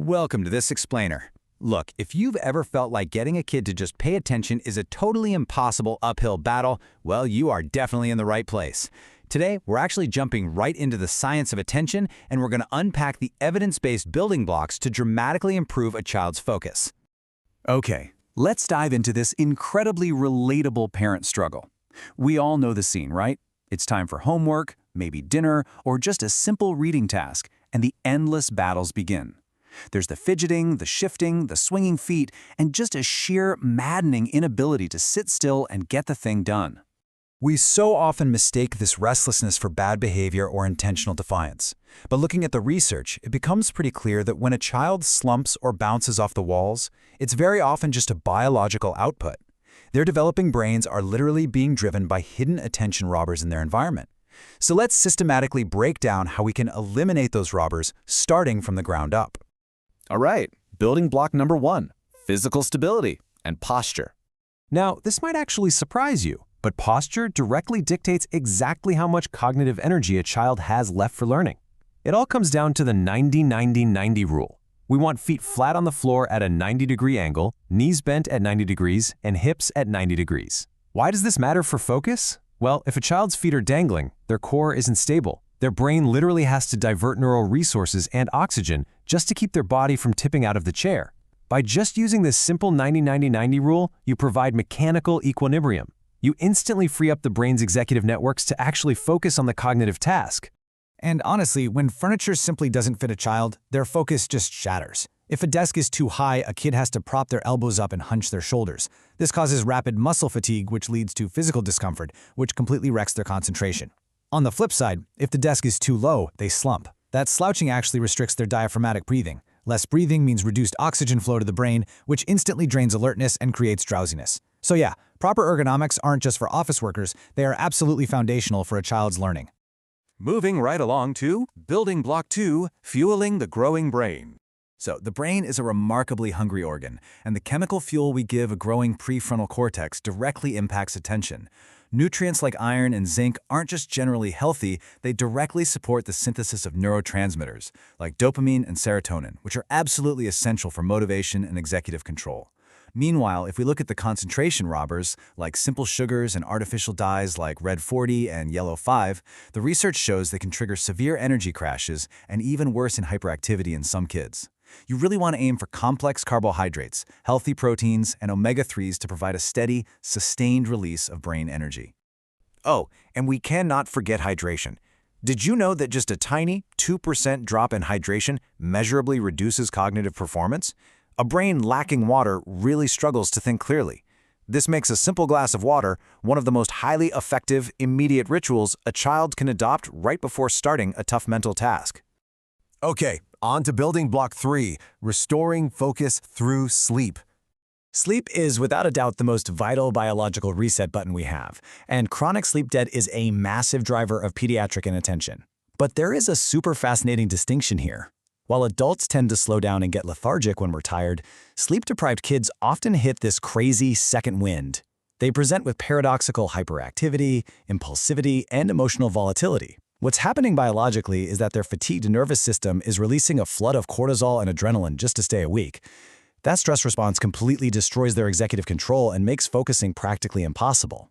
Welcome to this explainer. Look, if you've ever felt like getting a kid to just pay attention is a totally impossible uphill battle, well, you are definitely in the right place. Today, we're actually jumping right into the science of attention, and we're going to unpack the evidence-based building blocks to dramatically improve a child's focus. Okay, let's dive into this incredibly relatable parent struggle. We all know the scene, right? It's time for homework, maybe dinner, or just a simple reading task, and the endless battles begin. There's the fidgeting, the shifting, the swinging feet, and just a sheer maddening inability to sit still and get the thing done. We so often mistake this restlessness for bad behavior or intentional defiance. But looking at the research, it becomes pretty clear that when a child slumps or bounces off the walls, it's very often just a biological output. Their developing brains are literally being driven by hidden attention robbers in their environment. So let's systematically break down how we can eliminate those robbers, starting from the ground up. All right, building block number 1, physical stability and posture. Now, this might actually surprise you, but posture directly dictates exactly how much cognitive energy a child has left for learning. It all comes down to the 90-90-90 rule. We want feet flat on the floor at a 90-degree angle, knees bent at 90 degrees, and hips at 90 degrees. Why does this matter for focus? Well, if a child's feet are dangling, their core isn't stable. Their brain literally has to divert neural resources and oxygen just to keep their body from tipping out of the chair. By just using this simple 90-90-90 rule, you provide mechanical equilibrium. You instantly free up the brain's executive networks to actually focus on the cognitive task. And honestly, when furniture simply doesn't fit a child, their focus just shatters. If a desk is too high, a kid has to prop their elbows up and hunch their shoulders. This causes rapid muscle fatigue, which leads to physical discomfort, which completely wrecks their concentration. On the flip side, if the desk is too low, they slump. That slouching actually restricts their diaphragmatic breathing. Less breathing means reduced oxygen flow to the brain, which instantly drains alertness and creates drowsiness. So yeah, proper ergonomics aren't just for office workers, they are absolutely foundational for a child's learning. Moving right along to building block 2, fueling the growing brain. So the brain is a remarkably hungry organ, and the chemical fuel we give a growing prefrontal cortex directly impacts attention. Nutrients like iron and zinc aren't just generally healthy, they directly support the synthesis of neurotransmitters, like dopamine and serotonin, which are absolutely essential for motivation and executive control. Meanwhile, if we look at the concentration robbers, like simple sugars and artificial dyes like red 40 and yellow 5, the research shows they can trigger severe energy crashes and even worsen hyperactivity in some kids. You really want to aim for complex carbohydrates, healthy proteins, and omega-3s to provide a steady, sustained release of brain energy. Oh, and we cannot forget hydration. Did you know that just a tiny 2% drop in hydration measurably reduces cognitive performance? A brain lacking water really struggles to think clearly. This makes a simple glass of water one of the most highly effective, immediate rituals a child can adopt right before starting a tough mental task. Okay, on to building block 3, restoring focus through sleep. Sleep is without a doubt the most vital biological reset button we have, and chronic sleep debt is a massive driver of pediatric inattention. But there is a super fascinating distinction here. While adults tend to slow down and get lethargic when we're tired, sleep-deprived kids often hit this crazy second wind. They present with paradoxical hyperactivity, impulsivity, and emotional volatility. What's happening biologically is that their fatigued nervous system is releasing a flood of cortisol and adrenaline just to stay awake. That stress response completely destroys their executive control and makes focusing practically impossible.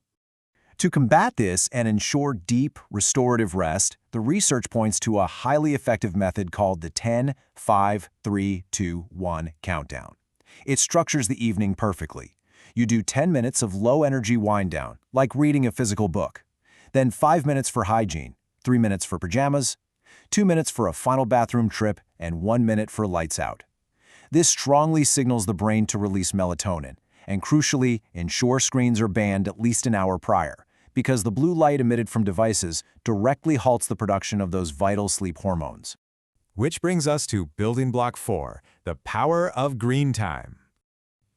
To combat this and ensure deep, restorative rest, the research points to a highly effective method called the 10-5-3-2-1 countdown. It structures the evening perfectly. You do 10 minutes of low-energy wind-down, like reading a physical book. Then 5 minutes for hygiene, 3 minutes for pajamas, 2 minutes for a final bathroom trip, and 1 minute for lights out. This strongly signals the brain to release melatonin, and crucially, ensure screens are banned at least an hour prior, because the blue light emitted from devices directly halts the production of those vital sleep hormones. Which brings us to building block 4, the power of green time.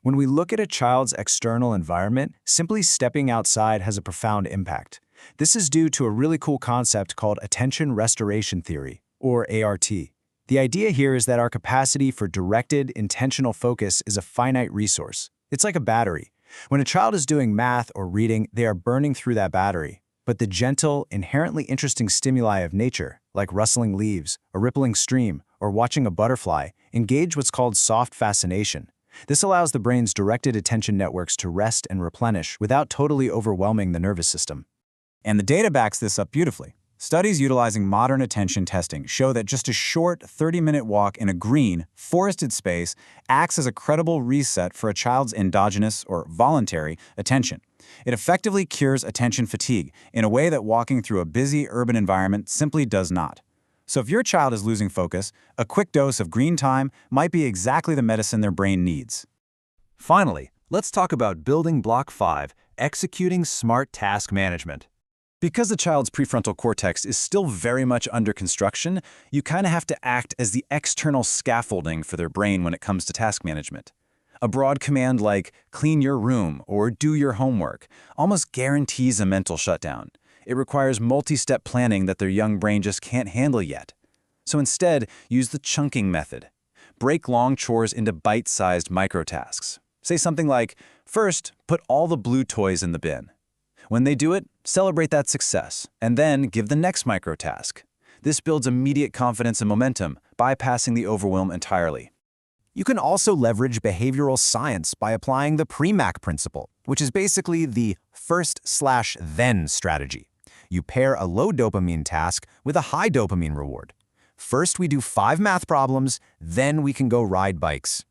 When we look at a child's external environment, simply stepping outside has a profound impact. This is due to a really cool concept called attention restoration theory, or ART. The idea here is that our capacity for directed, intentional focus is a finite resource. It's like a battery. When a child is doing math or reading, they are burning through that battery. But the gentle, inherently interesting stimuli of nature, like rustling leaves, a rippling stream, or watching a butterfly, engage what's called soft fascination. This allows the brain's directed attention networks to rest and replenish without totally overwhelming the nervous system. And the data backs this up beautifully. Studies utilizing modern attention testing show that just a short 30-minute walk in a green, forested space acts as a credible reset for a child's endogenous or voluntary attention. It effectively cures attention fatigue in a way that walking through a busy urban environment simply does not. So if your child is losing focus, a quick dose of green time might be exactly the medicine their brain needs. Finally, let's talk about building block 5, executing smart task management. Because the child's prefrontal cortex is still very much under construction, you kind of have to act as the external scaffolding for their brain when it comes to task management. A broad command like clean your room or do your homework almost guarantees a mental shutdown. It requires multi-step planning that their young brain just can't handle yet. So instead, use the chunking method. Break long chores into bite-sized microtasks. Say something like, first, put all the blue toys in the bin. When they do it, celebrate that success, and then give the next microtask. This builds immediate confidence and momentum, bypassing the overwhelm entirely. You can also leverage behavioral science by applying the PREMAC principle, which is basically the first/then strategy. You pair a low dopamine task with a high dopamine reward. First, we do 5 math problems, then we can go ride bikes.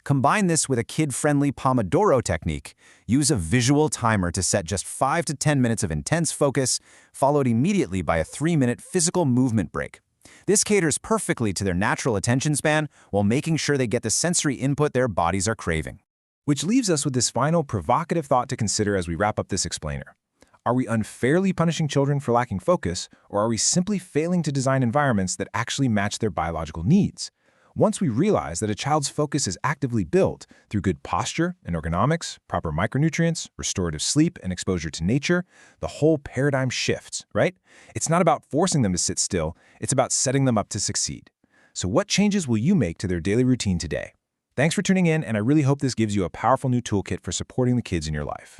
Combine this with a kid-friendly Pomodoro technique. Use a visual timer to set just 5 to 10 minutes of intense focus, followed immediately by a 3-minute physical movement break. This caters perfectly to their natural attention span while making sure they get the sensory input their bodies are craving. Which leaves us with this final provocative thought to consider as we wrap up this explainer. Are we unfairly punishing children for lacking focus, or are we simply failing to design environments that actually match their biological needs? Once we realize that a child's focus is actively built through good posture and ergonomics, proper micronutrients, restorative sleep, and exposure to nature, the whole paradigm shifts, right? It's not about forcing them to sit still, it's about setting them up to succeed. So what changes will you make to their daily routine today? Thanks for tuning in, and I really hope this gives you a powerful new toolkit for supporting the kids in your life.